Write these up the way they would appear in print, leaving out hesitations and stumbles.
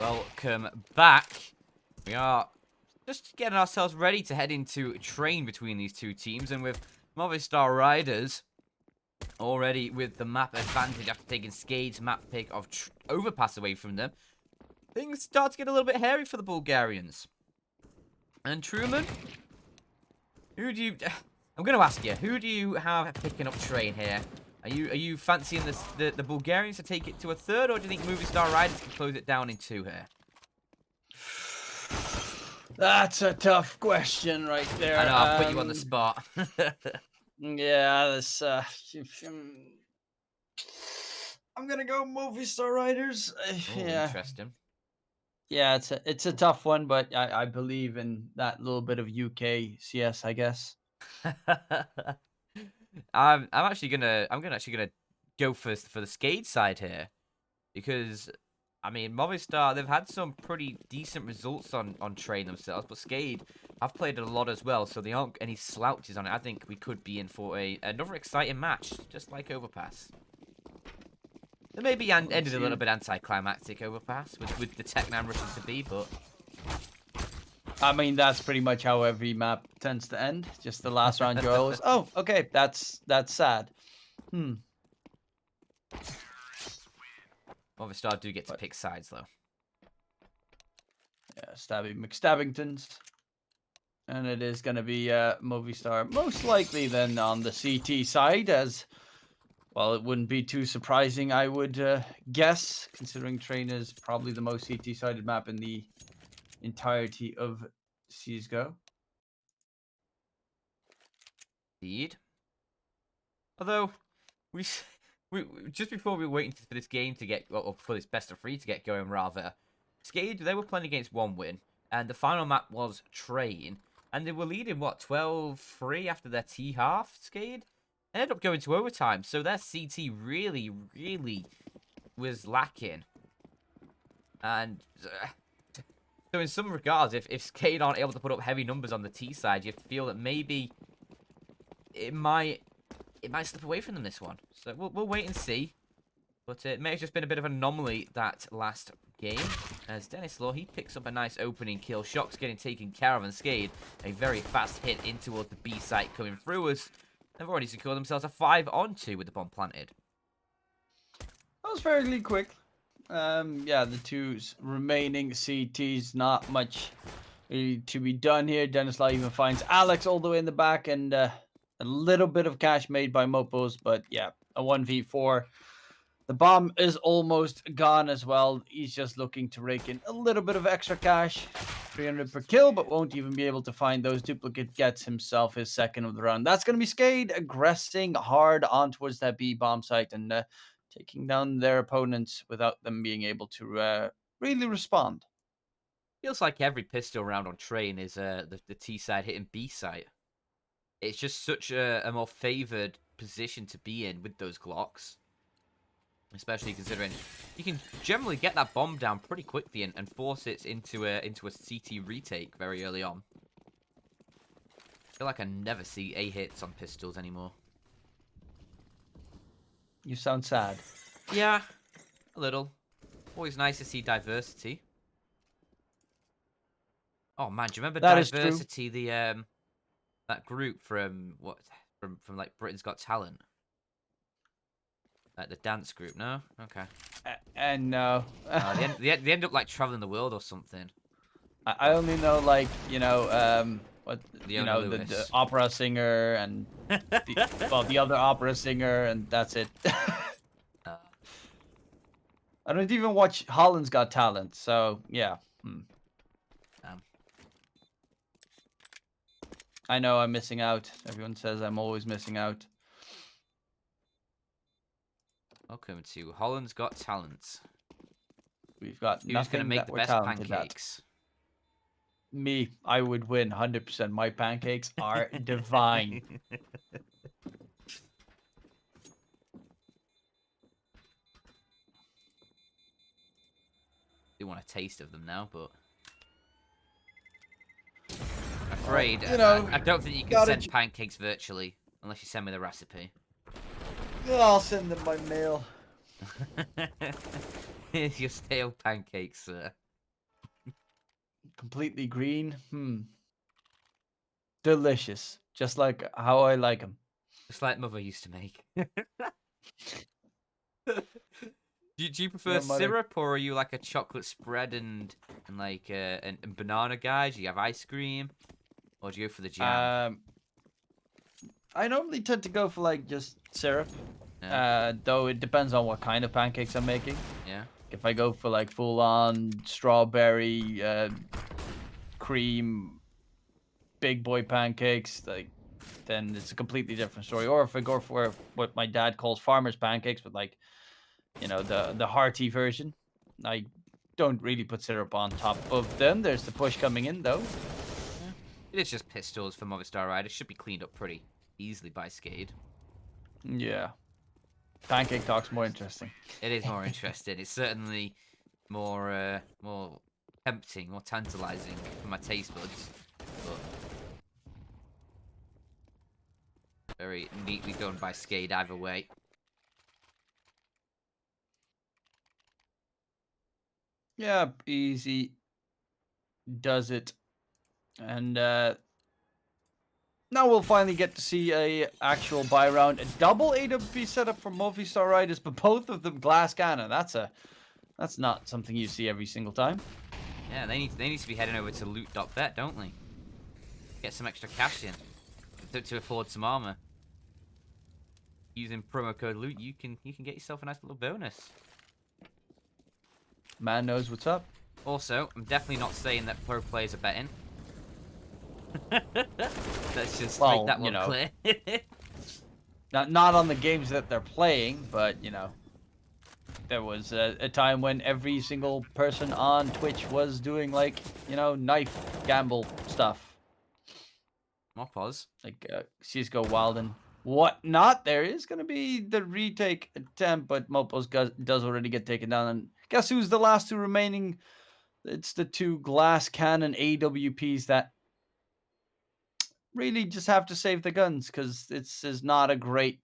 Welcome back. We are just getting ourselves ready to head into a train between these two teams, and with Movistar Riders already with the map advantage after taking SKADE's map pick of Overpass away from them, things start to get a little bit hairy for the Bulgarians. And Truman, who do you... I'm going to ask you, who do you have picking up train here? Are you fancying the Bulgarians to take it to a third, or do you think Movistar Riders can close it down in 2 here? That's a tough question right there. I know, I'll put you on the spot. Yeah, that's I'm gonna go Movistar Riders. Yeah, Interesting. yeah, it's a tough one, but I believe in that little bit of UK CS, I guess. I'm actually gonna go for the SKADE side here, because I mean Movistar, they've had some pretty decent results on train themselves, but SKADE have played a lot as well, so they aren't any slouches on it. I think we could be in for another exciting match, just like Overpass. It maybe ended a little bit anticlimactic, Overpass, with the Tech9 rushing to B, but I mean, that's pretty much how every map tends to end. Just the last round, you're always, oh, okay, that's sad. Movistar do get to pick sides, though. Yeah, Stabby McStabbingtons. And it is going to be Movistar, most likely then on the CT side, as, well, it wouldn't be too surprising, I would guess, considering Train is probably the most CT-sided map in the entirety of CSGO. Indeed. Although, we just before we were waiting for this game to get, or for this best of 3 to get going, rather, SKADE, they were playing against 1 win, and the final map was Train, and they were leading, what, 12-3 after their T-half, SKADE? Ended up going to overtime, so their CT really, really was lacking. And so in some regards, if SKADE aren't able to put up heavy numbers on the T side, you feel that maybe it might slip away from them this one. So we'll wait and see. But it may have just been a bit of an anomaly that last game. As Dennis Law, he picks up a nice opening kill. Shock's getting taken care of, and SKADE, a very fast hit in towards the B site coming through us. They've already secured themselves a 5-on-2 with the bomb planted. That was fairly quick. Yeah, the 2 remaining CTs, not much really to be done here. Dennis Law even finds Alex all the way in the back, and a little bit of cash made by Mopos, but yeah, a 1v4. The bomb is almost gone as well. He's just looking to rake in a little bit of extra cash. 300 per kill, but won't even be able to find those duplicate gets himself his second of the round. That's going to be SKADE aggressing hard on towards that B bomb site and taking down their opponents without them being able to really respond. Feels like every pistol round on Train is the T side hitting B site. It's just such a more favored position to be in with those Glocks. Especially considering you can generally get that bomb down pretty quickly and force it into a CT retake very early on. I feel like I never see A hits on pistols anymore. You sound sad. Yeah, a little. Always nice to see diversity. Oh man, do you remember That is Diversity, the that group from from like Britain's Got Talent? Like the dance group, no? Okay. And no. They end up like traveling the world or something. I only know, like, you know, what, Leona the opera singer and the other opera singer, and that's it. I don't even watch Holland's Got Talent, so yeah. I know I'm missing out. Everyone says I'm always missing out. Welcome to Holland's Got Talent. We've got Who's nothing gonna make that the we're best talented pancakes? at. Me, I would win 100%. My pancakes are divine. Do want a taste of them now, but I'm afraid you know, I don't think you can send pancakes virtually unless you send me the recipe. I'll send them by mail. Here's your stale pancakes, sir. completely green. Delicious. Just like how I like them. Just like Mother used to make. Do you prefer Your mother. syrup, or are you like a chocolate spread and like and banana guy? Do you have ice cream, or do you go for the jam? Um, I normally tend to go for like just syrup. Yeah, Though it depends on what kind of pancakes I'm making. yeah. If I go for like full on strawberry cream big boy pancakes, like then it's a completely different story. Or if I go for what my dad calls farmer's pancakes, but like the hearty version, I don't really put syrup on top of them. There's the push coming in though. Yeah. It is just pistols for Movistar Riders. Should be cleaned up pretty easily by SKADE. Yeah, pancake talk's more interesting. It is more interesting. It's certainly more tempting, more tantalizing for my taste buds. But very neatly done by SKADE either way. Yeah, easy does it, and now we'll finally get to see a actual buy round, a double AWP setup for Movistar Riders, but both of them glass cannon. That's not something you see every single time. Yeah, they need to be heading over to LOOT.BET, don't they? Get some extra cash in to afford some armor. Using promo code LOOT, you can get yourself a nice little bonus. Man knows what's up. Also, I'm definitely not saying that pro players are betting. Let's just make that one clear. Not on the games that they're playing, but there was a time when every single person on Twitch was doing like knife gamble stuff, More pause. like CS:GO Wild and whatnot. There is going to be the retake attempt, but Mopos does already get taken down. And guess who's the last two remaining? It's the two glass cannon AWPs that really just have to save the guns, because this is not a great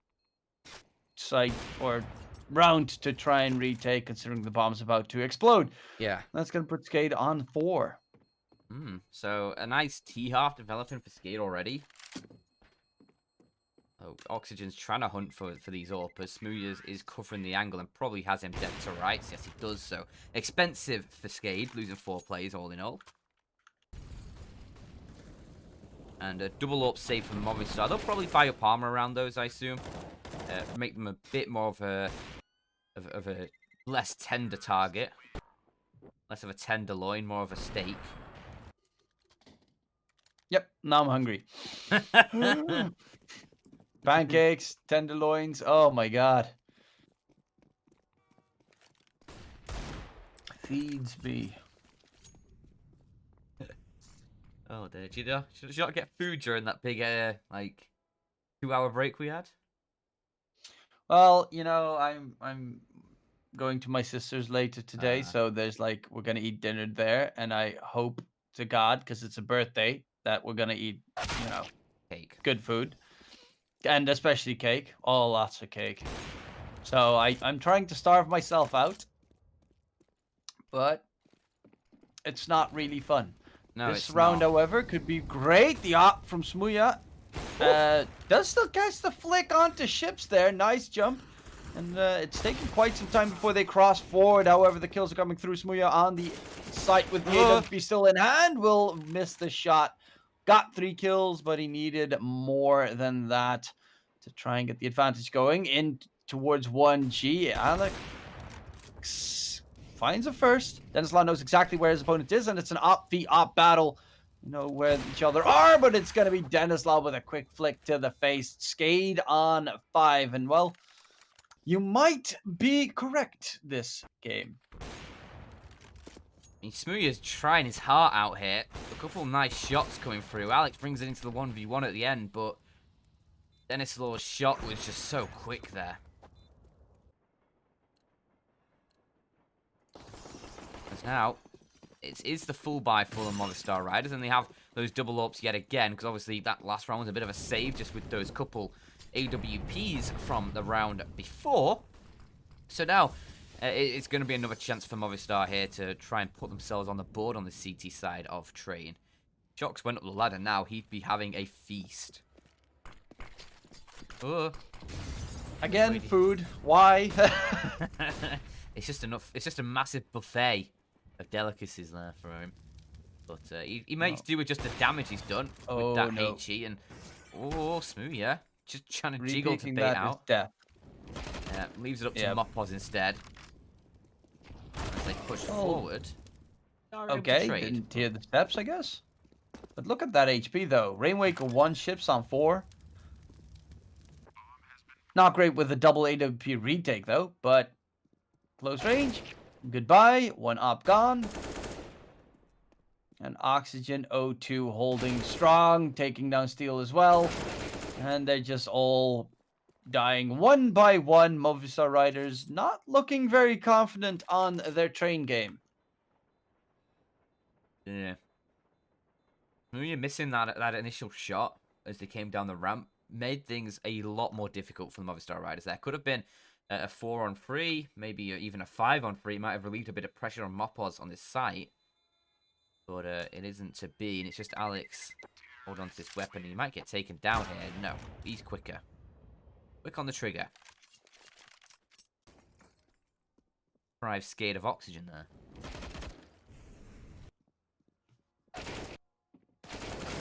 site or round to try and retake, considering the bomb's about to explode. Yeah. That's going to put SKADE on 4. So a nice T-half developing for SKADE already. Oh, Oxygen's trying to hunt for these AWPers. Smooth is covering the angle and probably has him dead to rights. Yes, he does so. Expensive for SKADE, losing 4 players all in all. And a double AWP save from Movistar. They'll probably buy up armor around those, I assume. Make them a bit more of a less tender target. Less of a tenderloin, more of a steak. Yep, now I'm hungry. Pancakes, tenderloins. Oh my god. Feeds me. Oh, did you not get food during that big like 2-hour break we had? Well, I'm going to my sister's later today, so there's like we're gonna eat dinner there, and I hope to God, because it's a birthday, that we're gonna eat, Cake. good food, and especially cake. Oh, lots of cake. So I'm trying to starve myself out, but it's not really fun. No, This it's round, not. however, could be great. The op from Smuya does still catch the flick onto ships there. Nice jump. And it's taking quite some time before they cross forward. However, the kills are coming through. Smuya on the site with the AWP still in hand. Will miss the shot. Got 3 kills, but he needed more than that to try and get the advantage going. In towards 1G. Alex finds a first. Denislaw knows exactly where his opponent is, and it's an op v op battle. You know where each other are, but it's going to be Denislaw with a quick flick to the face. SKADE on 5, and well, you might be correct this game. I mean, Smooya's trying his heart out here. A couple nice shots coming through. Alex brings it into the 1v1 at the end, but Denislaw's shot was just so quick there. As now, it is the full buy full of Movistar Riders, and they have those double AWPs yet again, because obviously that last round was a bit of a save just with those couple AWPs from the round before. So now, It's going to be another chance for Movistar here to try and put themselves on the board on the CT side of Train. Jox went up the ladder now. He'd be having a feast. Oh. Again, food. Why? It's just enough. It's just a massive buffet of delicacies there for him. But he makes do with just the damage he's done with that HE. And, smooth, yeah. Just trying to jiggle to bait out. Death. Yeah, leaves it up to Mopoz instead. As they push forward. Okay, didn't hear the steps, I guess. But look at that HP, though. Rainwaker 1 ships on 4. Not great with the double AWP retake, though. But close range. Goodbye. 1 op gone. And Oxygen O2 holding strong. Taking down Steel as well. And they're just all dying one by one. Movistar Riders not looking very confident on their Train game. Yeah. You're missing that initial shot as they came down the ramp. Made things a lot more difficult for the Movistar Riders. There could have been a 4-on-3, maybe even a 5-on-3. It might have relieved a bit of pressure on Mopoz on this site. But it isn't to be, and it's just Alex. Hold on to this weapon. He might get taken down here. No, he's quicker. Quick on the trigger. Deprives SKADE of oxygen there.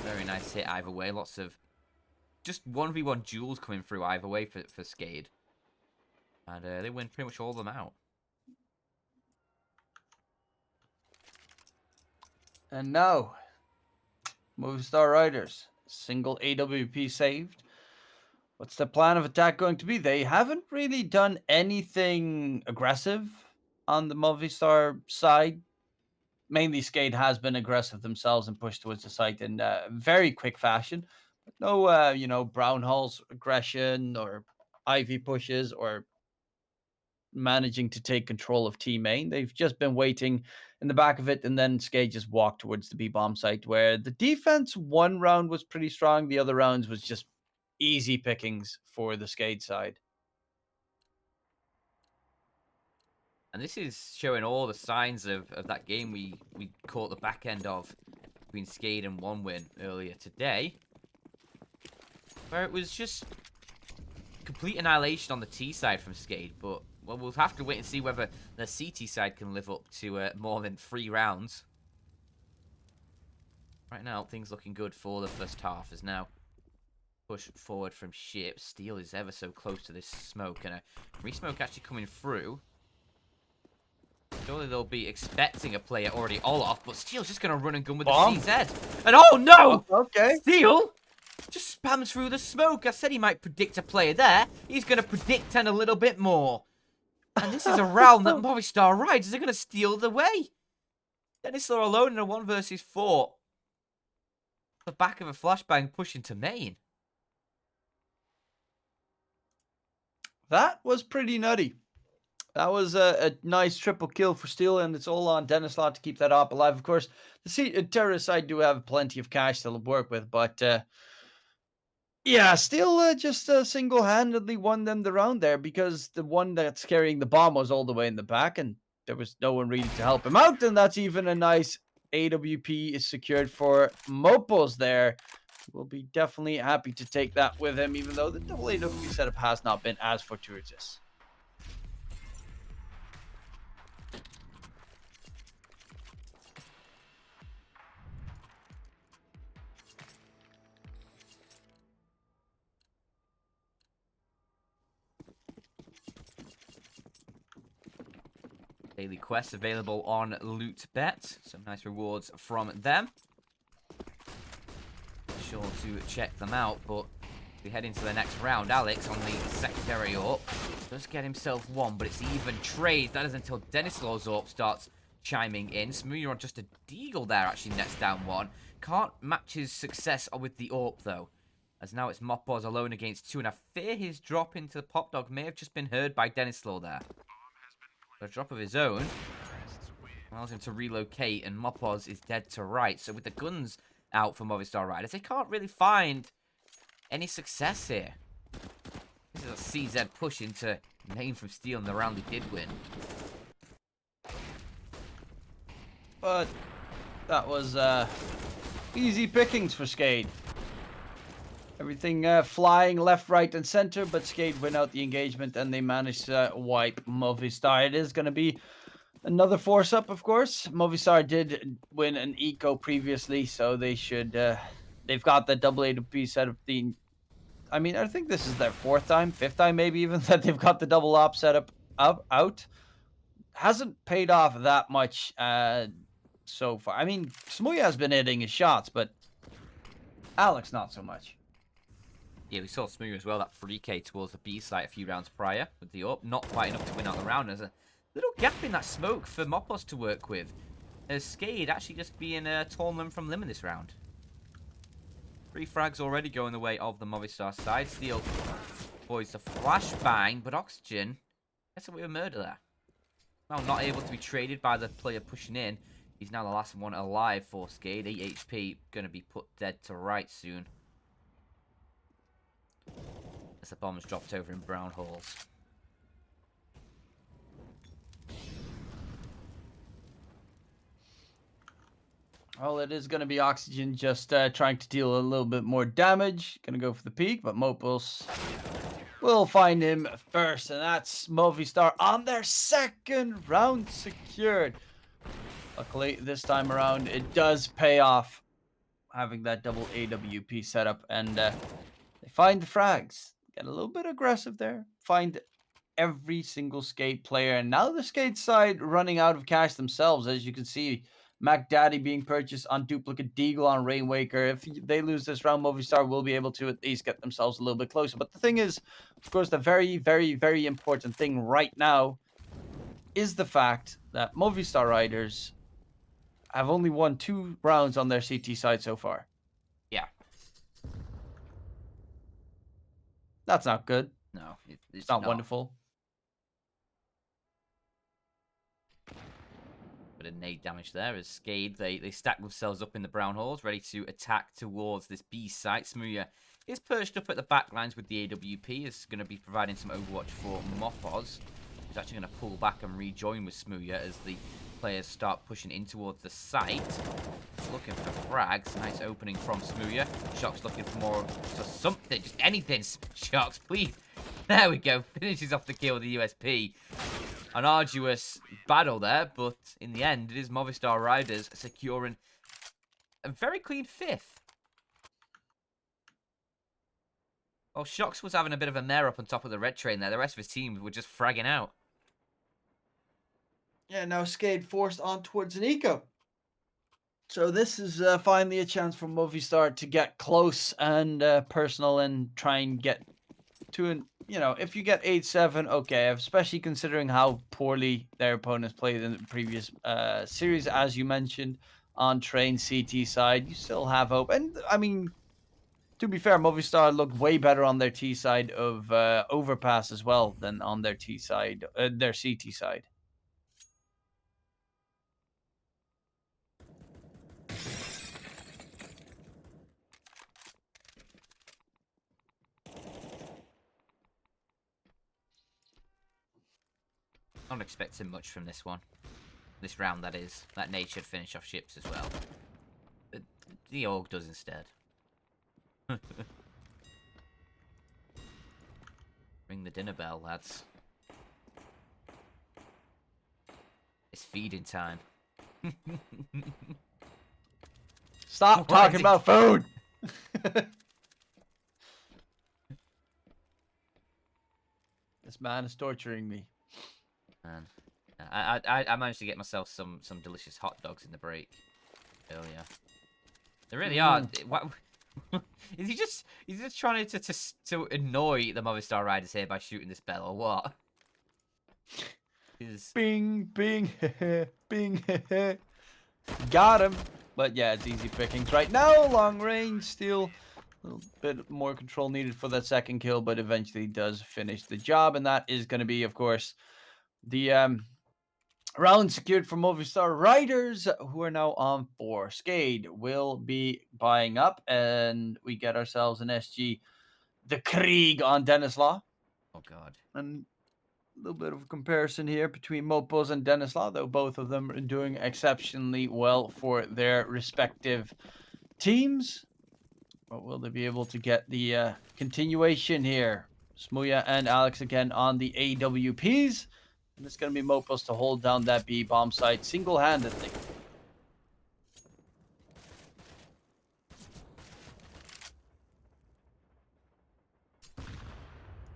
Very nice hit either way. Lots of just 1v1 duels coming through either way for SKADE. And they win pretty much all of them out. And now, Movistar Riders. Single AWP saved. What's the plan of attack going to be? They haven't really done anything aggressive on the Movistar side. Mainly, SKADE has been aggressive themselves and pushed towards the site in very quick fashion. But no, Brown Hall's aggression or Ivy pushes or managing to take control of T main. They've just been waiting in the back of it, and then SKADE just walked towards the B-bomb site, where the defense one round was pretty strong. The other rounds was just easy pickings for the SKADE side. And this is showing all the signs of that game we caught the back end of between SKADE and OneWin earlier today. Where it was just complete annihilation on the T side from SKADE. But, well, we'll have to wait and see whether the CT side can live up to more than 3 rounds. Right now, things looking good for the first half. As now push forward from ship. Steel is ever so close to this smoke. And a re-smoke actually coming through. Surely they'll be expecting a player already all off, but Steel's just going to run and gun with the CZ. And oh no! Okay. Steel just spams through the smoke. I said he might predict a player there. He's going to predict and a little bit more. And this is a round that Movistar Riders are going to steal the way. Denislaw alone in a 1 versus 4. The back of a flashbang pushing to main. That was pretty nutty. That was a nice triple kill for Steel, and it's all on Denislaw to keep that op alive. Of course, the terrorist side do have plenty of cash to work with, but yeah, Steel just single-handedly won them the round there, because the one that's carrying the bomb was all the way in the back, and there was no one really to help him out, and that's even a nice AWP is secured for Mopoz there. We'll be definitely happy to take that with him, even though the double AWP setup has not been as fortuitous. Daily quests available on LOOT.BET. Some nice rewards from them. Sure to check them out, but we head into the next round. Alex on the secondary AWP does get himself one, but it's even trade. That is until Denislaw's AWP starts chiming in. Smooth on just a deagle there, actually nets down one. Can't match his success with the AWP though, as now it's Mopoz alone against 2, and I fear his drop into the pop dog may have just been heard by Denislaw there. A drop of his own allows him to relocate, and Mopoz is dead to right. So with the guns out for Movistar Riders, they can't really find any success here. This is a CZ push into main from Steel in the round he did win. but that was easy pickings for SKADE. Everything flying left, right, and center, but SKADE win out the engagement and they managed to wipe Movistar. It is going to be another force up, of course. Movistar did win an eco previously, so they should. They've got the double AWP set up. I mean, I think this is their fifth time, maybe even that they've got the double op setup out. Hasn't paid off that much so far. I mean, Smouya has been hitting his shots, but Alex not so much. Yeah, we saw Smooth as well, that 3k towards the B site a few rounds prior with the up. Not quite enough to win out the round. There's a little gap in that smoke for Mopos to work with. As SKADE actually just being torn them from limb in this round. 3 frags already going the way of the Movistar side. Steel boys the flashbang, but Oxygen gets away with murder there. Well, not able to be traded by the player pushing in. He's now the last one alive for SKADE. 8 HP, going to be put dead to right soon. As the bomb's dropped over in brown holes. Well, it is going to be Oxygen just trying to deal a little bit more damage. Going to go for the peak, but Mopos will find him first. And that's Movistar on their second round secured. Luckily, this time around, it does pay off having that double AWP setup. And they find the frags. Get a little bit aggressive there. Find every single SKADE player. And now the SKADE side running out of cash themselves. As you can see, Mac Daddy being purchased on duplicate Deagle on Rainwaker. If they lose this round, Movistar will be able to at least get themselves a little bit closer. But the thing is, of course, the very, very, very important thing right now is the fact that Movistar Riders have only won 2 rounds on their CT side so far. Yeah. That's not good. No, It's not wonderful. Bit of nade damage there as SKADE, they stack themselves up in the brown holes, ready to attack towards this B site. Smouya is perched up at the back lines with the AWP, is going to be providing some overwatch for Mopos. He's actually going to pull back and rejoin with Smouya as the players start pushing in towards the site. Looking for frags. Nice opening from Smouya. Shock's looking for more, for something, just anything. Shocks, please. There we go. Finishes off the kill with the USP. An arduous battle there, but in the end, it is Movistar Riders securing a very clean 5th. Well, Shocks was having a bit of a mare up on top of the red train there. The rest of his team were just fragging out. Yeah, now SKADE forced on towards an eco. So this is finally a chance for Movistar to get close and personal and try and get to an, you know, if you get 8-7, okay, especially considering how poorly their opponents played in the previous series, as you mentioned, on Train CT side, you still have hope. And, I mean, to be fair, Movistar looked way better on their T side of Overpass as well than on their T side, their CT side. Not expecting much from this one. This round, that is. That nade should finish off ships as well. But the AUG does instead. Ring the dinner bell, lads. It's feeding time. Stop talking about food! This man is torturing me. Man, I managed to get myself some delicious hot dogs in the break earlier. They really are. What, is he just trying to annoy the Movistar Riders here by shooting this bell or what? Bing, bing, bing, got him. But yeah, it's easy pickings right now. Long range, still a little bit more control needed for that second kill, but eventually does finish the job. And that is going to be, of course, the round secured for Movistar Riders, who are now on 4. SKADE will be buying up, and we get ourselves an SG, the Krieg on Dennis Law. Oh, God. And little bit of a comparison here between Mopos and Denislav, though both of them are doing exceptionally well for their respective teams. But will they be able to get the continuation here? Smuya and Alex again on the AWPs. And it's going to be Mopos to hold down that B bomb site single-handedly.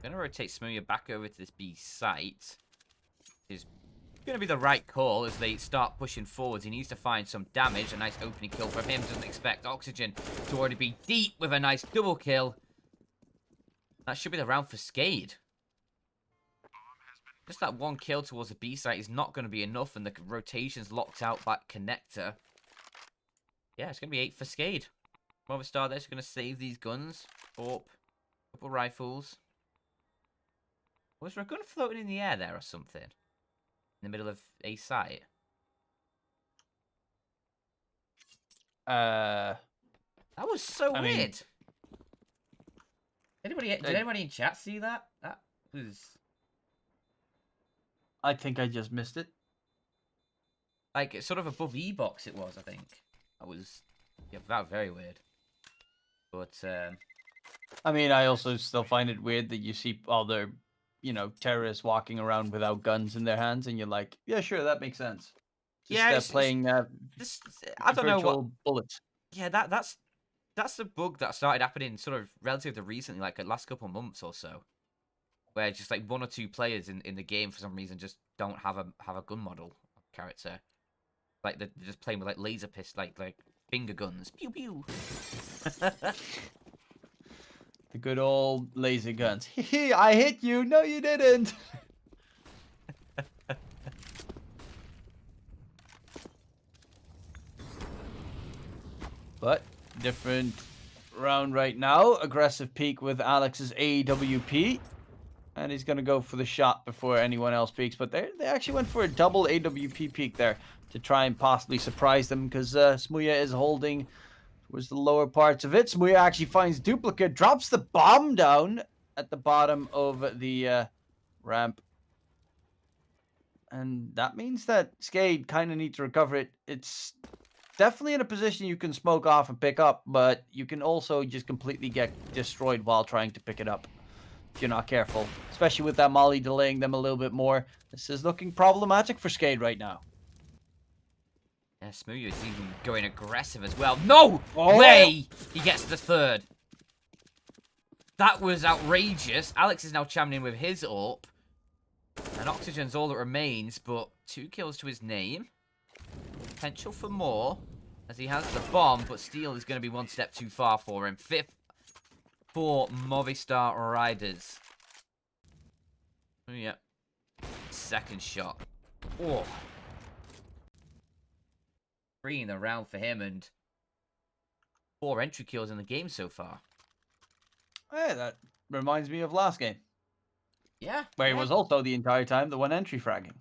Gonna rotate Smuya back over to this B site. Is gonna be the right call as they start pushing forwards. He needs to find some damage. A nice opening kill from him. Doesn't expect Oxygen to already be deep with a nice double kill. That should be the round for SKADE. Just that one kill towards the B site is not going to be enough, and the rotation's locked out back connector. Yeah, it's going to be 8 for SKADE. Movistar there's going to save these guns. Orp, couple rifles. Was there a gun floating in the air there or something? In the middle of a site? That was so I weird. mean, did anybody in chat see that? That was... I think I just missed it. Like, it's sort of above E-box it was, I think. That was... Yeah, that was very weird. But, I mean, I also still find it weird that you see other, terrorists walking around without guns in their hands, and you're like, yeah, sure, that makes sense. Just, yeah, playing this, I don't know what... bullets. Yeah, that's a bug that started happening sort of relatively recently, like the last couple of months or so. Where just like 1 or 2 players in the game for some reason just don't have a gun model character. Like they're just playing with like laser pistol, like finger guns. Pew pew. The good old laser guns. Hee, I hit you. No, you didn't. But different round right now. Aggressive peek with Alex's AWP. And he's going to go for the shot before anyone else peeks. But they actually went for a double AWP peek there to try and possibly surprise them, because Smuya is holding towards the lower parts of it. Smuya actually finds duplicate, drops the bomb down at the bottom of the ramp. And that means that SKADE kind of need to recover it. It's definitely in a position you can smoke off and pick up, but you can also just completely get destroyed while trying to pick it up if you're not careful, especially with that molly delaying them a little bit more. This is looking problematic for SKADE right now. Yeah, Smuya is even going aggressive as well. No way he gets the third. That was outrageous. Alex is now championing with his AWP. And Oxygen's all that remains, but 2 kills to his name. Potential for more, as he has the bomb, but Steel is going to be 1 step too far for him. 5th for Movistar Riders. Oh, yeah. Second shot. Oh. 3 in the round for him, and 4 entry kills in the game so far. Hey, that reminds me of last game. Yeah. Where he was also the entire time the 1 entry fragging.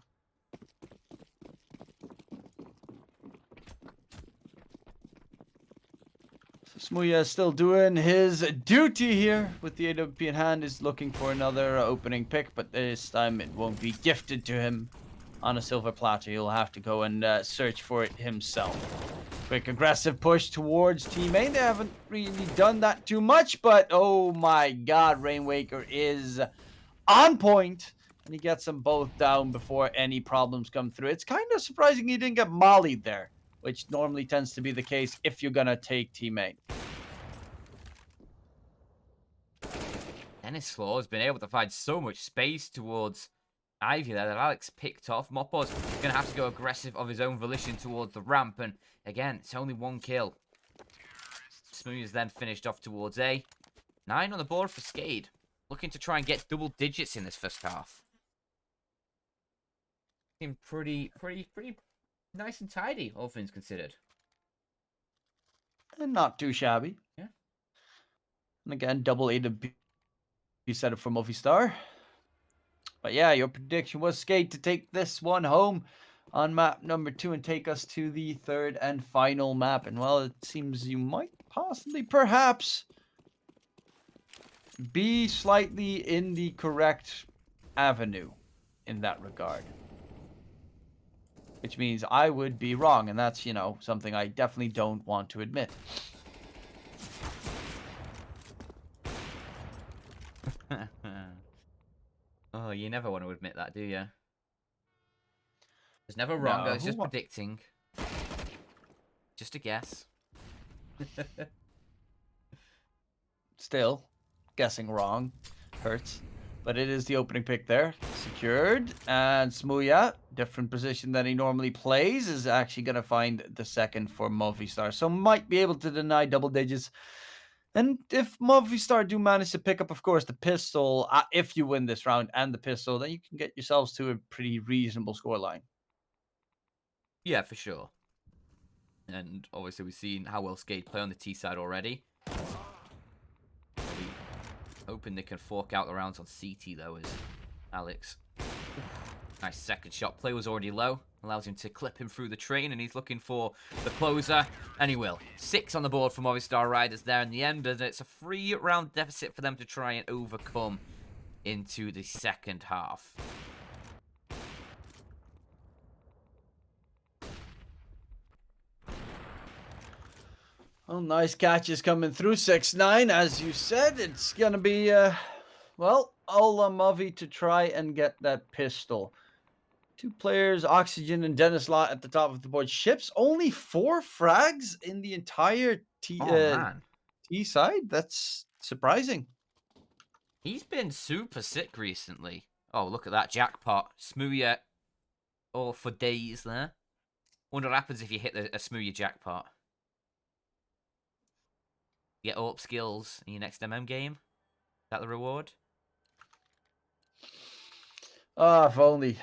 Smuya is still doing his duty here with the AWP in hand. Is looking for another opening pick, but this time it won't be gifted to him on a silver platter. He'll have to go and search for it himself. Quick aggressive push towards Team A. They haven't really done that too much, but oh my god, Rainwaker is on point, and he gets them both down before any problems come through. It's kind of surprising he didn't get mollied there, which normally tends to be the case if you're gonna take Team A. Denislav has been able to find so much space towards Ivy there that Alex picked off. Moppo's going to have to go aggressive of his own volition towards the ramp, and again, it's only 1 kill. Smooth is then finished off towards A. 9 on the board for SKADE, looking to try and get double digits in this first half. Seemed pretty nice and tidy, all things considered. And not too shabby. Yeah. And again, double AWP setup for Movistar. But yeah, your prediction was SKADE to take this one home on map number 2 and take us to the 3rd and final map. And well, it seems you might possibly, perhaps, be slightly in the correct avenue. in that regard. Which means I would be wrong, and that's, something I definitely don't want to admit. Oh, you never want to admit that, do you? There's never wrong. I No, was just predicting. Just a guess. Still, guessing wrong hurts. But it is the opening pick there. Secured. And Smooya, different position than he normally plays, is actually going to find the second for Movistar. So might be able to deny double digits. And if Movistar do manage to pick up, of course, the pistol, if you win this round and the pistol, then you can get yourselves to a pretty reasonable scoreline. Yeah, for sure. And obviously we've seen how well SKADE play on the T side already. Hoping they can fork out the rounds on CT though, as Alex. Nice second shot. Play was already low. Allows him to clip him through the train, and he's looking for the closer, and he will. 6 on the board for Movistar Riders there in the end, and it's a 3-round deficit for them to try and overcome into the second half. Well, nice catches coming through. 6-9, as you said. It's going to be, all on Movi to try and get that pistol. 2 players, Oxygen and Dennis Lott at the top of the board. Ships only 4 frags in the entire T side. That's surprising. He's been super sick recently. Oh, look at that jackpot. Smooya all for days there. Wonder what happens if you hit a Smooya jackpot. You get AWP skills in your next MM game. Is that the reward? Ah, if only.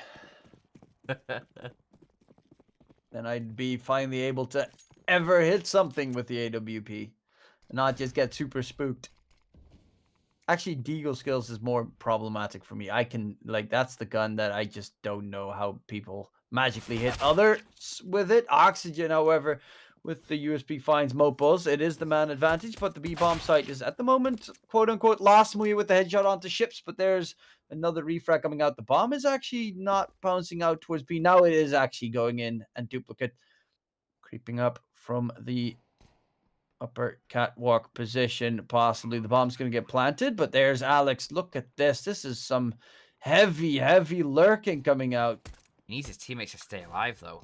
Then I'd be finally able to ever hit something with the AWP. And not just get super spooked. Actually, Deagle skills is more problematic for me. That's the gun that I just don't know how people magically hit others with it. Oxygen, however, with the USB finds Mopos, it is the man advantage, but the B-bomb site is at the moment, quote-unquote, lost Muya with the headshot onto ships, but there's another refrag coming out. The bomb is actually not bouncing out towards B. Now it is actually going in, and duplicate creeping up from the upper catwalk position. Possibly the bomb's going to get planted, but there's Alex. Look at this. This is some heavy lurking coming out. He needs his teammates to stay alive, though.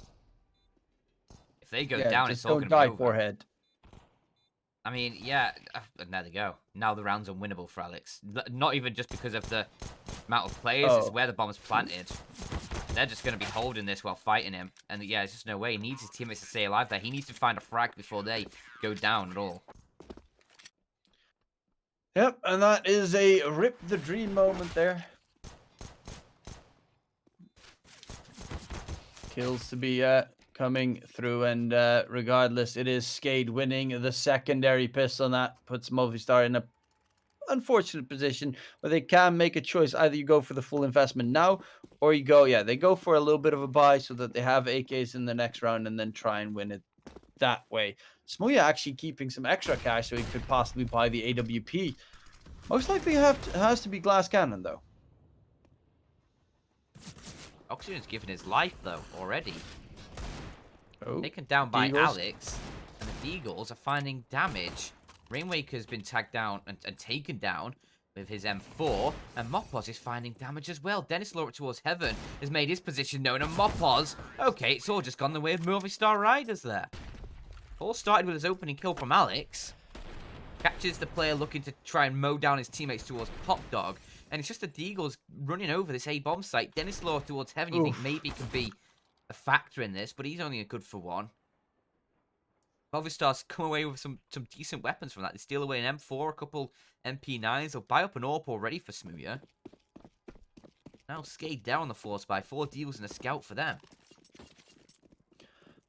If they go Yeah, down, just it's all don't going to be die, over. forehead. I mean, yeah, there they go. Now the round's unwinnable for Alex. Not even just because of the amount of players, it's where the bomb's planted. They're just going to be holding this while fighting him. And yeah, there's just no way. He needs his teammates to stay alive there. He needs to find a frag before they go down at all. Yep, and that is a rip the dream moment there. Kills to be coming through, and regardless, it is SKADE winning the secondary pistol, and that puts Movistar in a unfortunate position where they can make a choice. Either you go for the full investment now, or you go, they go for a little bit of a buy so that they have AKs in the next round and then try and win it that way. Smooya actually keeping some extra cash so he could possibly buy the AWP. Most likely has to be glass cannon, though. Oxygen's given his life, though, already. Oh, Taken down by Deagles. Alex, and the Deagles are finding damage. Rainwaker's been tagged down and taken down with his M4, and Mopos is finding damage as well. Dennis Law towards Heaven has made his position known, and Mopos, okay, it's all just gone the way of Movistar Riders there. All started with his opening kill from Alex. Catches the player looking to try and mow down his teammates towards Pop Dog, and it's just the Deagles running over this A-bomb site. Dennis Law towards Heaven, you think maybe can be a factor in this, but he's only a good for one. Movistar's come away with some decent weapons from that. They steal away an M4, a couple MP9s. They'll buy up an AWP already for Smooya. Now SKADE down on the force by 4 deals and a scout for them.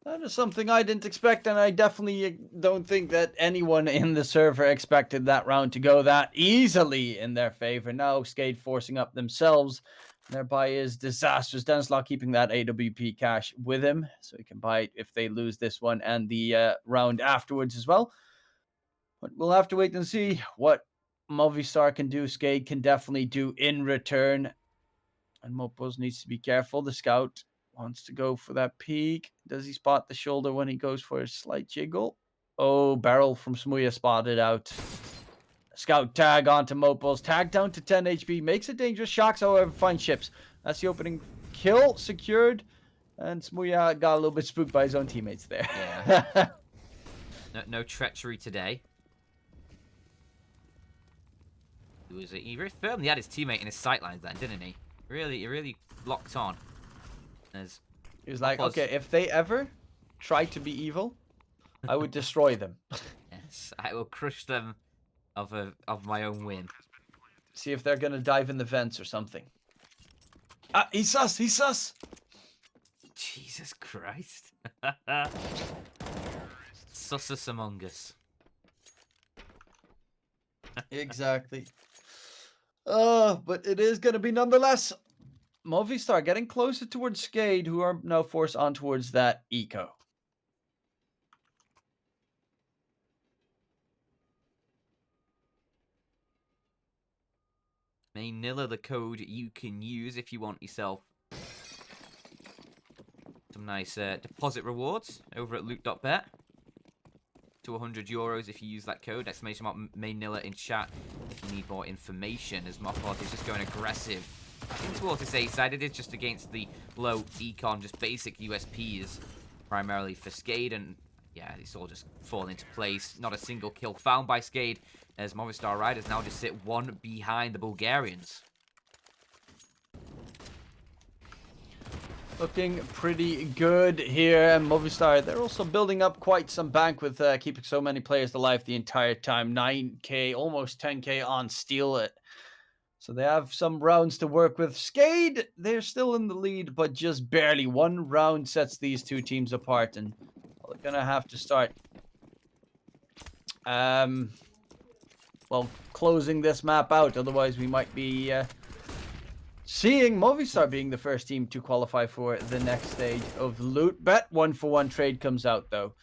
That is something I didn't expect, and I definitely don't think that anyone in the server expected that round to go that easily in their favor. Now SKADE forcing up themselves. Thereby is disastrous. Dennis Law keeping that AWP cash with him, so he can buy it if they lose this one and the round afterwards as well. But we'll have to wait and see what Movistar can do. SKADE can definitely do in return. And Mopos needs to be careful. The scout wants to go for that peek. Does he spot the shoulder when he goes for a slight jiggle? Oh, barrel from Smuya spotted out. Scout tag onto Mopos. Tag down to 10 HP. Makes it dangerous. Shocks, however, finds ships. That's the opening kill secured. And Smuya got a little bit spooked by his own teammates there. Yeah. No treachery today. He very firmly had his teammate in his sightlines then, didn't he? He really locked on. He was like, okay, if they ever try to be evil, I would destroy them. Yes, I will crush them of my own win. See if they're gonna dive in the vents or something. Ah, he's sus! He's sus! Jesus Christ. Sussus among us. Exactly. But it is gonna be nonetheless. Movistar getting closer towards SKADE, who are now forced on towards that eco. Manila, the code you can use if you want yourself some nice deposit rewards over at loot.bet. To €100 if you use that code. Exclamation mark Manila in chat if you need more information, as Moppot is just going aggressive. I think towards this A side, it is just against the low econ, just basic USPs, primarily for SKADE, and yeah, it's all just falling into place. Not a single kill found by SKADE, as Movistar Riders now just sit one behind the Bulgarians. Looking pretty good here, and Movistar, they're also building up quite some bank with keeping so many players alive the entire time. 9k, almost 10k on Steel. So they have some rounds to work with. SKADE, they're still in the lead, but just barely. One round sets these two teams apart, and they're going to have to start well, closing this map out. Otherwise, we might be seeing Movistar being the first team to qualify for the next stage of LOOT.BET. 1-for-1 trade comes out, though.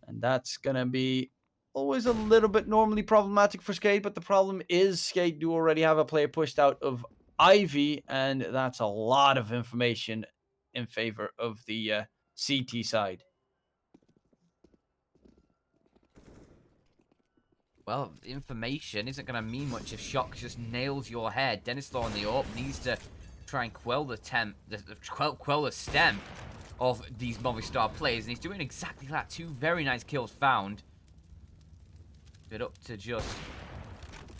And that's going to be always a little bit normally problematic for SKADE, but the problem is SKADE do already have a player pushed out of Ivy, and that's a lot of information in favor of the CT side. Well, information isn't going to mean much if Shock just nails your head. Denislaw on the AWP needs to try and quell the stem of these Movistar players, and he's doing exactly that. Two very nice kills found. But up to just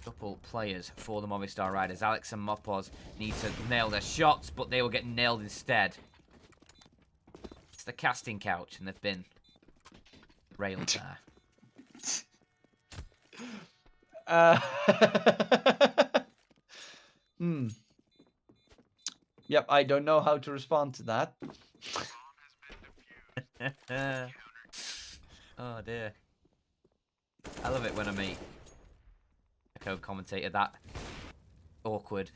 a couple players for the Movistar Riders. Alex and Mopos need to nail their shots, but they will get nailed instead. It's the casting couch, and they've been railed there. Yep, I don't know how to respond to that. Oh dear. I love it when I meet a co-commentator that awkward.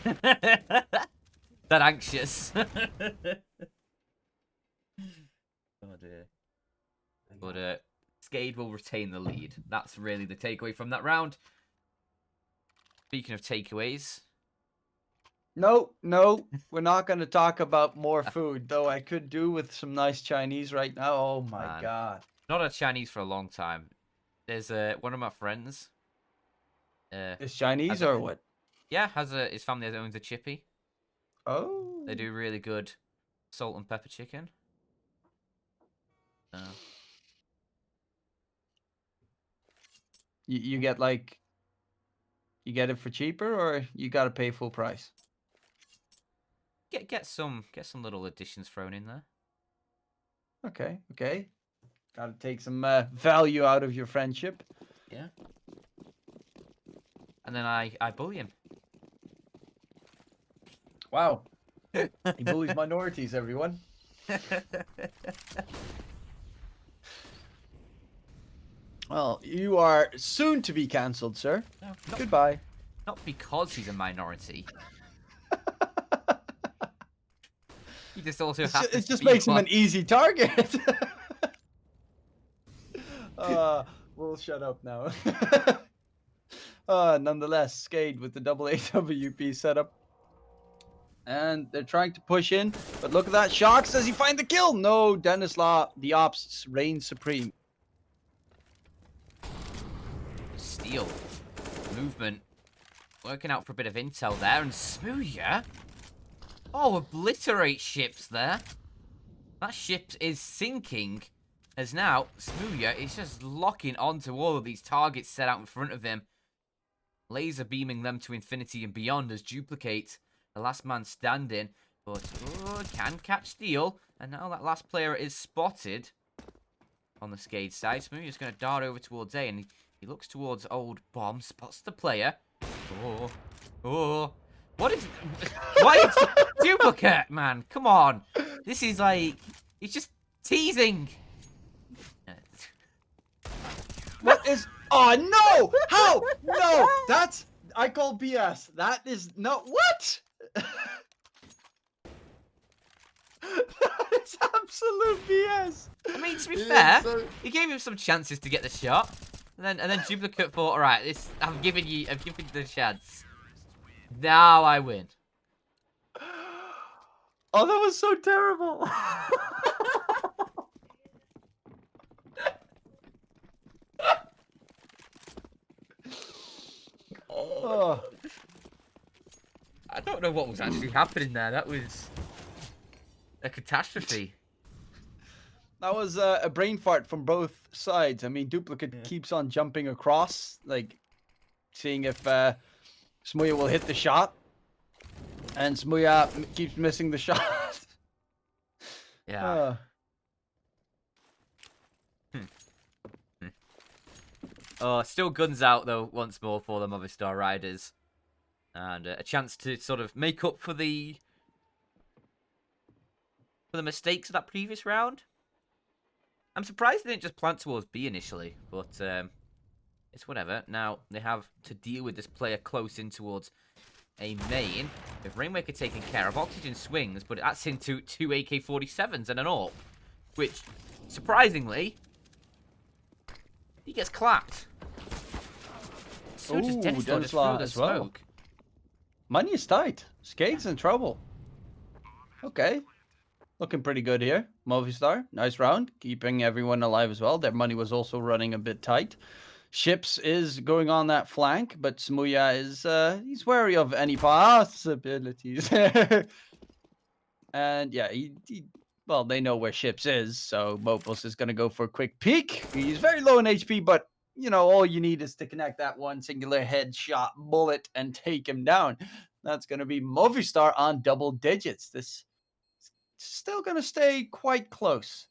That anxious. Oh dear. But SKADE will retain the lead. That's really the takeaway from that round. Speaking of takeaways. No, we're not going to talk about more food, though I could do with some nice Chinese right now. Oh my god. Not had Chinese for a long time. There's one of my friends. Is Chinese or what? Yeah, his family owns a chippy. Oh. They do really good salt and pepper chicken. You get like, you get it for cheaper, or you got to pay full price? Get some little additions thrown in there. Okay. Got to take some value out of your friendship. Yeah. And then I bully him. Wow. He bullies minorities, everyone. Well, you are soon to be cancelled, sir. No, Goodbye. Not because he's a minority. He just also happens It just to be makes him one. an easy target. We'll shut up now. Nonetheless, SKADE with the double AWP setup. And they're trying to push in. But look at that. Sharks, does he find the kill? No, Denislaw, the ops reigns supreme. Steal. Movement. Working out for a bit of intel there. And Smooya. Oh, obliterate ships there. That ship is sinking. As now, Smooya is just locking onto all of these targets set out in front of him. Laser beaming them to infinity and beyond as Duplicate, the last man standing. But, can catch Steel. And now that last player is spotted on the SKADE side. Smooya's going to dart over towards A, and he looks towards old Bomb, spots the player. What is... Why is... Duplicate, man, come on. This is like... He's just teasing. What is... Oh, no! How? No! That's... I call BS. That is not... What? That is absolute BS. I mean, to be fair, he gave him some chances to get the shot. And then Duplicate thought, alright, this I've given you the chance. Now I win. Oh, that was so terrible. Oh. I don't know what was actually happening there. That was a catastrophe. That was a brain fart from both sides. I mean, Duplicate keeps on jumping across, like seeing if Smooya will hit the shot. And Smooya keeps missing the shot. Yeah. Oh, still guns out, though, once more for the Movistar Riders. And a chance to sort of make up for the mistakes of that previous round. I'm surprised they didn't just plant towards B initially, but it's whatever. Now they have to deal with this player close in towards a main. With Rainmaker taken care of, Oxygen swings, but that's into two AK-47s and an AWP, which, surprisingly, he gets clapped. So does Denislaw just through the smoke. Money is tight. SKADE's in trouble. Okay. Looking pretty good here. Movistar, nice round. Keeping everyone alive as well. Their money was also running a bit tight. Ships is going on that flank, but Smooya is he's wary of any possibilities. And yeah, well, they know where Ships is, so Mopos is going to go for a quick peek. He's very low in HP, but you know, all you need is to connect that one singular headshot bullet and take him down. That's going to be Movistar on double digits. This is still going to stay quite close.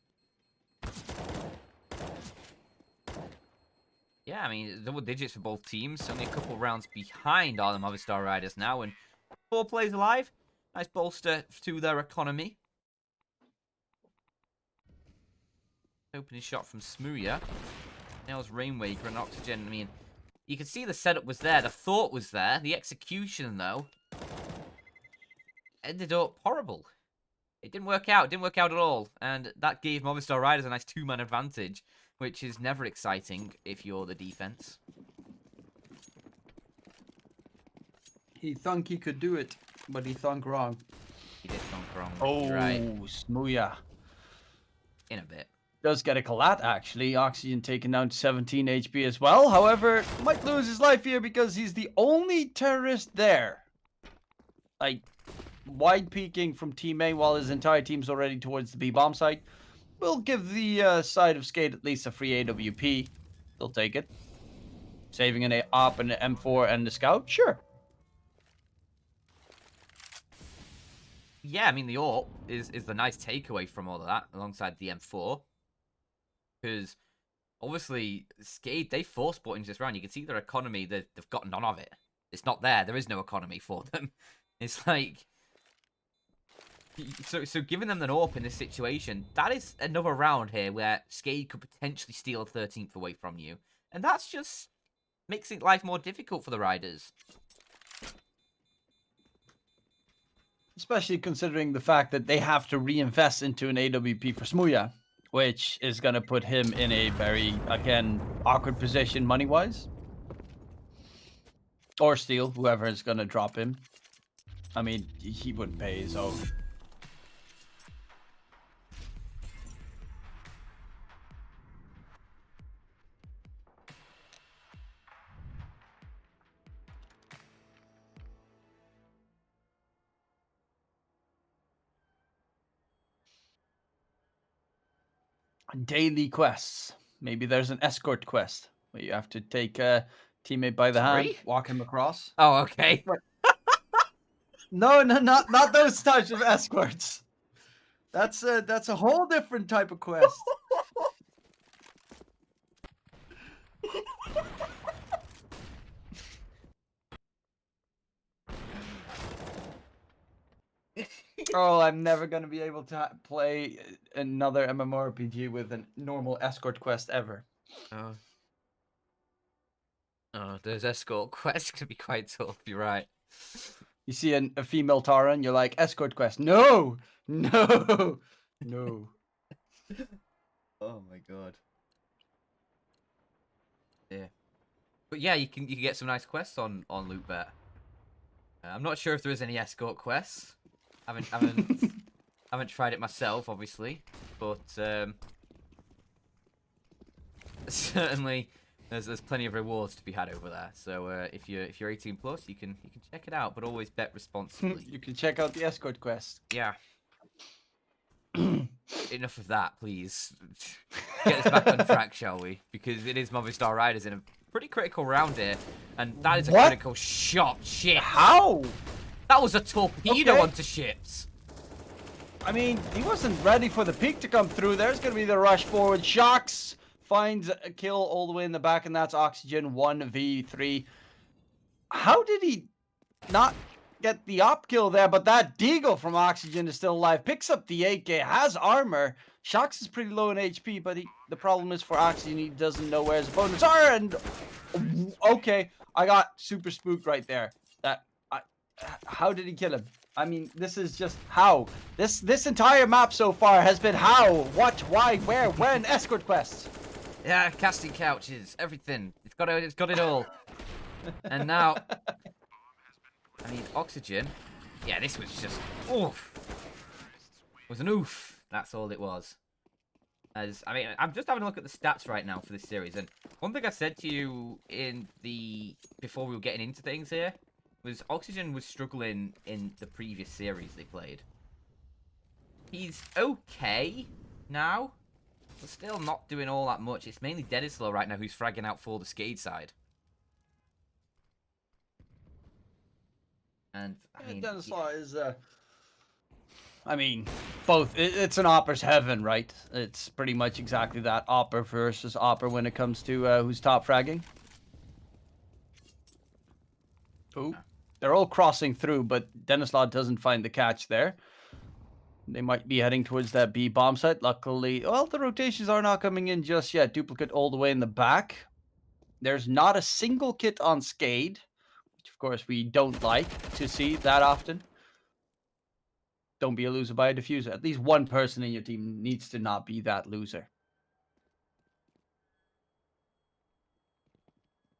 Yeah, I mean, double digits for both teams. Only a couple rounds behind are the Movistar Riders now, and 4 players alive. Nice bolster to their economy. Opening shot from Smooya. Nails Rainwaker and Oxygen. I mean, you can see the setup was there. The thought was there. The execution, though, ended up horrible. It didn't work out. It didn't work out at all. And that gave Movistar Riders a nice 2-man advantage, which is never exciting if you're the defense. He thunk he could do it, but he thunk wrong. He did thunk wrong. Oh, right. Smooya. In a bit. Does get a collat, actually. Oxygen taken down to 17 HP as well. However, might lose his life here because he's the only terrorist there. Like, wide peeking from Team A while his entire team's already towards the B-bomb site. We'll give the side of SKADE at least a free AWP. They'll take it. Saving an AWP and an M4 and the Scout? Sure. Yeah, I mean, the AWP is the nice takeaway from all of that, alongside the M4. Because, obviously, SKADE, they force bought into this round. You can see their economy, they've got none of it. It's not there. There is no economy for them. It's like... So giving them an AWP in this situation, that is another round here where SKADE could potentially steal a 13th away from you. And that's just makes life more difficult for the Riders. Especially considering the fact that they have to reinvest into an AWP for Smooya, which is going to put him in a very, again, awkward position money-wise. Or steal, whoever is going to drop him. I mean, he wouldn't pay his own. Daily quests. Maybe there's an escort quest where you have to take a teammate by the hand, Sorry? walk him across. Oh, okay. No, not those types of escorts. That's a whole different type of quest. Oh, I'm never gonna be able to play another MMORPG with a normal escort quest ever. Oh. Oh, those escort quests can be quite tough, you're right. You see a female Tara and you're like, escort quest. No! No! No. Oh my god. Yeah. But yeah, you can get some nice quests on LOOT.BET. I'm not sure if there is any escort quests. Haven't tried it myself, obviously, but certainly there's plenty of rewards to be had over there. So if you're 18 plus, you can check it out, but always bet responsibly. You can check out the escort quest. Yeah. Enough of that, please. Get this back on track, shall we? Because it is Movistar Riders in a pretty critical round here, and that is a What? critical shot. Shit. How? That was a torpedo Okay. onto ships. I mean, he wasn't ready for the peak to come through. There's going to be the rush forward. Shocks finds a kill all the way in the back, and that's Oxygen 1v3. How did he not get the op kill there? But that Deagle from Oxygen is still alive. Picks up the 8k, has armor. Shocks is pretty low in HP, but the problem is for Oxygen, he doesn't know where his opponents are. And okay, I got super spooked right there. How did he kill him? I mean, this is just how. This entire map so far has been how, what, why, where, when, escort quests. Yeah, casting couches, everything. It's got it all. And now, I mean, Oxygen. Yeah, this was just oof. It was an oof. That's all it was. I'm just having a look at the stats right now for this series, and one thing I said to you before we were getting into things here was Oxygen was struggling in the previous series they played. He's okay now, but still not doing all that much. It's mainly Denislow right now who's fragging out for the SKADE side. And I mean, Denislaw is, I mean, both. It's an Opper's heaven, right? It's pretty much exactly that. Opper versus Opper when it comes to who's top fragging. Ooh. They're all crossing through, but Denislaw doesn't find the catch there. They might be heading towards that B bomb site. Luckily, well, the rotations are not coming in just yet. Duplicate all the way in the back. There's not a single kit on SKADE, which of course we don't like to see that often. Don't be a loser by a diffuser. At least one person in your team needs to not be that loser.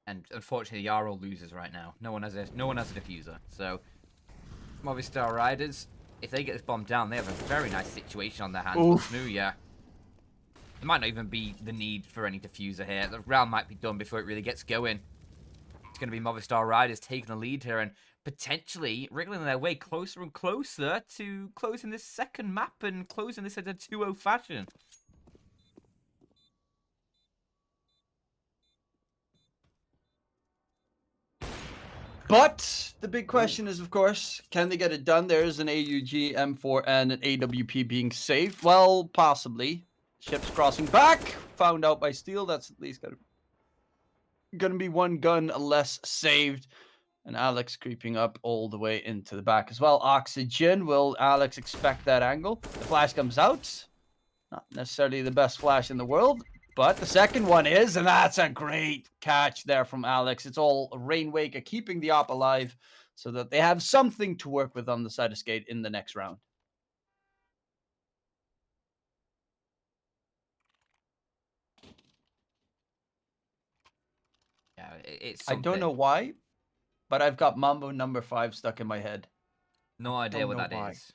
and unfortunately, they are all losers right now. No one has a diffuser. So, Movistar Riders, if they get this bomb down, they have a very nice situation on their hands. Oof. There might not even be the need for any diffuser here. The round might be done before it really gets going. It's going to be Movistar Riders taking the lead here and potentially wriggling their way closer and closer to closing this second map and closing this in a 2-0 fashion. But the big question is, of course, can they get it done? There's an AUG, M4, and an AWP being saved. Well, possibly. Ships crossing back. Found out by Steel. That's at least gonna be one gun less saved. And Alex creeping up all the way into the back as well. Oxygen. Will Alex expect that angle? The flash comes out. Not necessarily the best flash in the world. But the second one is, and that's a great catch there from Alex. It's all Rainwaker keeping the op alive so that they have something to work with on the side of SKADE in the next round. Yeah, it's I something. don't know why, but I've got Mambo number 5 stuck in my head. No idea don't what know that why. is.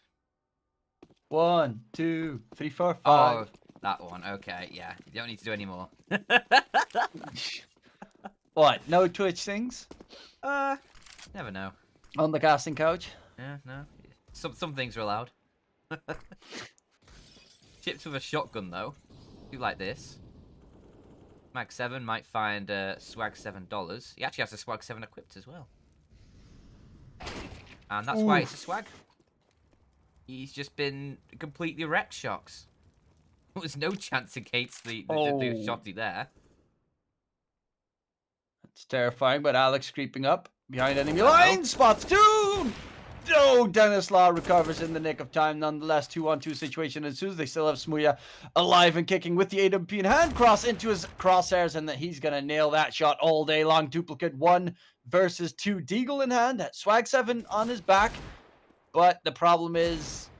1, 2, 3, 4, 5. Oh, that one. Okay, yeah. You don't need to do any more. What? No Twitch things uh, never know. on the casting couch? Yeah, no. Some things are allowed. Chips with a shotgun though. Do like this. Mag 7 might find swag $7. He actually has a swag 7 equipped as well. And that's why it's a Oof. swag. He's just been completely wrecked, Shocks. There was no chance against the Oh, shotty there. that's terrifying. But Alex creeping up behind enemy Hello. line. Spots 2. Oh, Dennis Law recovers in the nick of time. Nonetheless, 2-on-2 situation ensues. They still have Smooya alive and kicking with the AWP in hand. Cross into his crosshairs, and he's going to nail that shot all day long. Duplicate 1 versus 2. Deagle in hand. Swag 7 on his back. But the problem is,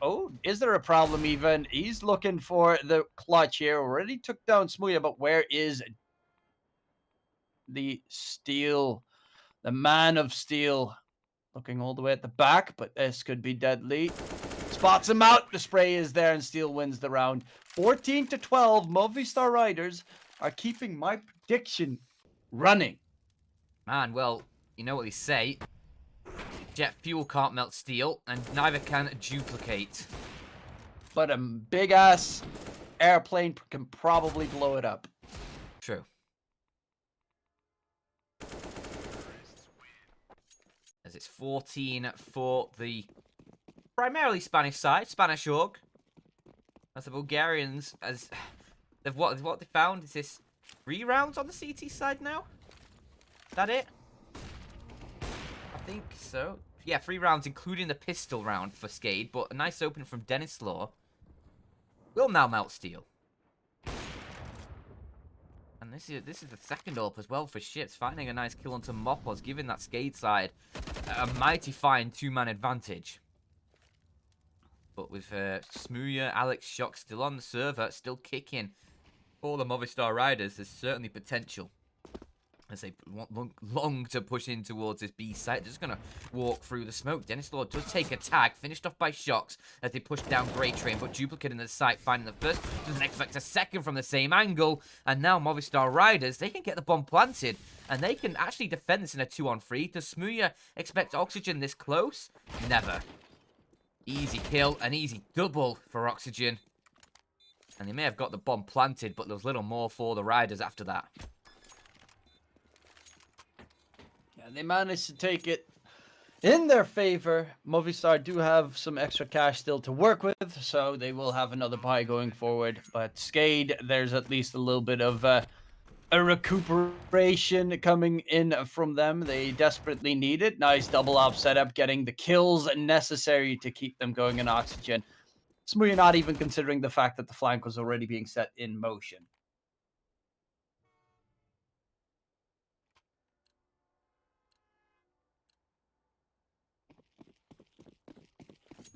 is there a problem even? He's looking for the clutch here. Already took down Smooya, but where is the steel? The man of steel. Looking all the way at the back, but this could be deadly. Spots him out. The spray is there, and Steel wins the round. 14-12. Movistar Riders are keeping my prediction running. Man, well, you know what they say. Jet fuel can't melt steel, and neither can duplicate. But a big-ass airplane can probably blow it up. True. As it's 14 for the primarily Spanish side, Spanish org. As the Bulgarians, as they've what they found is this 3 rounds on the CT side now. Is that it? I think so. Yeah, 3 rounds, including the pistol round for SKADE, but a nice open from Dennis Law. Will now melt steel. And this is the second AWP as well for Ships, finding a nice kill onto Mopos, giving that SKADE side a mighty fine 2-man advantage. But with Smooya, Alex, Shock still on the server, still kicking for the Movistar Riders, there's certainly potential. As they long to push in towards this B site. They're just going to walk through the smoke. Dennis Law does take a tag, finished off by Shocks as they push down Grey Train, but Duplicate in the site, finding the first, doesn't expect a second from the same angle. And now Movistar Riders, they can get the bomb planted, and they can actually defend this in a 2-on-3. Does Smooya expect Oxygen this close? Never. Easy kill, an easy double for Oxygen. And they may have got the bomb planted, but there was little more for the Riders after that. They managed to take it in their favor. Movistar do have some extra cash still to work with, so they will have another buy going forward. But SKADE, there's at least a little bit of a recuperation coming in from them. They desperately need it. Nice double op setup, getting the kills necessary to keep them going in Oxygen. Smooya not even considering the fact that the flank was already being set in motion.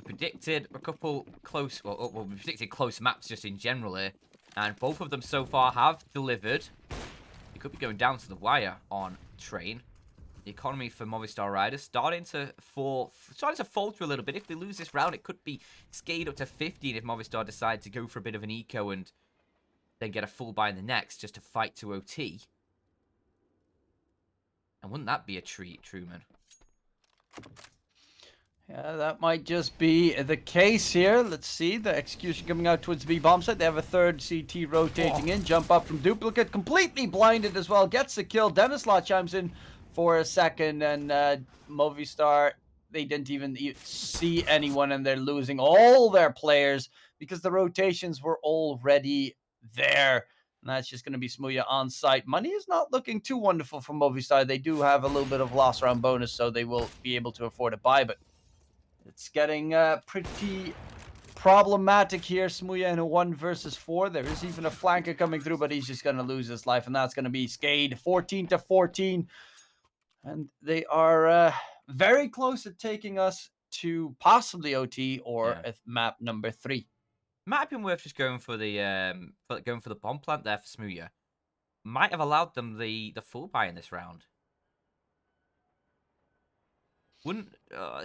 Predicted a couple close, well, we predicted close maps just in general here, and both of them so far have delivered. It could be going down to the wire on Train. The economy for Movistar Riders starting to falter a little bit. If they lose this round, it could be SKADE up to 15 if Movistar decide to go for a bit of an eco and then get a full buy in the next just to fight to OT. And wouldn't that be a treat, Truman? Yeah, that might just be the case here. Let's see. The execution coming out towards the B bomb site. They have a third CT rotating in. Jump up from Duplicate. Completely blinded as well. Gets the kill. Dennis Law chimes in for a second. And Movistar, they didn't even see anyone. And they're losing all their players because the rotations were already there. And that's just going to be Smooya on site. Money is not looking too wonderful for Movistar. They do have a little bit of loss round bonus, so they will be able to afford a buy. But it's getting pretty problematic here. Smooya in a 1 versus 4. There is even a flanker coming through, but he's just going to lose his life. And that's going to be SKADE 14-14. And they are very close to taking us to possibly OT or map number 3. Might have been worth just going for the bomb plant there for Smooya. Might have allowed them the full buy in this round. Wouldn't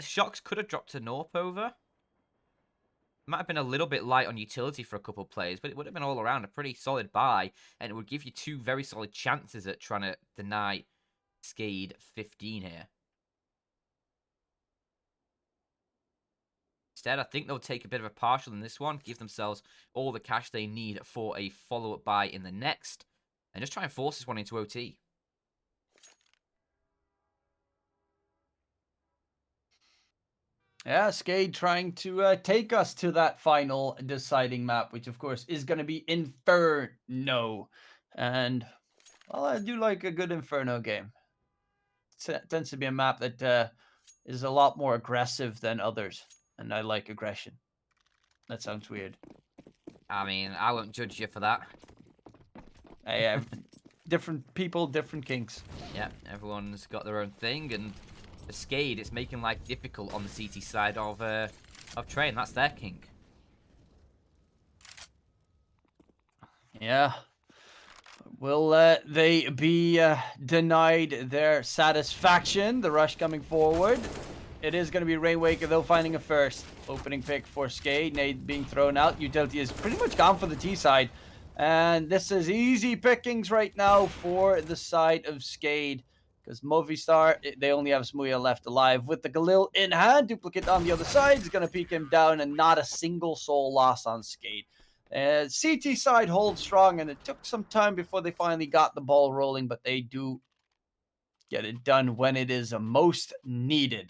Shocks could have dropped to Norp over. Might have been a little bit light on utility for a couple of players, but it would have been all around a pretty solid buy, and it would give you 2 very solid chances at trying to deny SKADE 15 here. Instead, I think they'll take a bit of a partial in this one, give themselves all the cash they need for a follow-up buy in the next, and just try and force this one into OT. Yeah, SKADE trying to take us to that final deciding map, which of course is going to be Inferno. And, well, I do like a good Inferno game. It tends to be a map that is a lot more aggressive than others. And I like aggression. That sounds weird. I mean, I won't judge you for that. I have different people, different kinks. Yeah, everyone's got their own thing, and for SKADE, it's making life difficult on the CT side of Train. That's their kink. Yeah. Will they be denied their satisfaction? The rush coming forward. It is going to be Rainwaker, though, finding a first. Opening pick for SKADE. Nade being thrown out. Utility is pretty much gone for the T side. And this is easy pickings right now for the side of SKADE. Because Movistar, they only have Smuya left alive. With the Galil in hand, Duplicate on the other side is going to peek him down. And not a single soul loss on SKADE. CT side holds strong, and it took some time before they finally got the ball rolling. But they do get it done when it is most needed.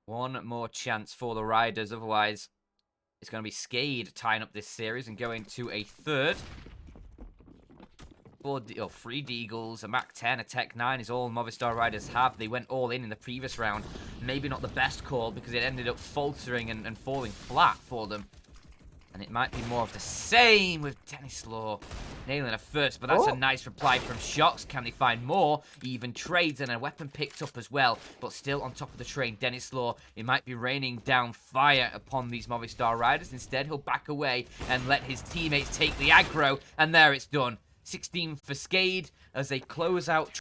One more chance for the Riders, otherwise it's going to be SKADE tying up this series and going to a third. 3 Deagles, a Mach 10, a Tech 9 is all Movistar Riders have. They went all in the previous round. Maybe not the best call because it ended up faltering and falling flat for them. And it might be more of the same with Denislaw nailing a first, but that's a nice reply from Shocks. Can they find more? Even trades and a weapon picked up as well, but still on top of the train. Denislaw, it might be raining down fire upon these Movistar Riders. Instead, he'll back away and let his teammates take the aggro, and there it's done. 16 for SKADE as they close out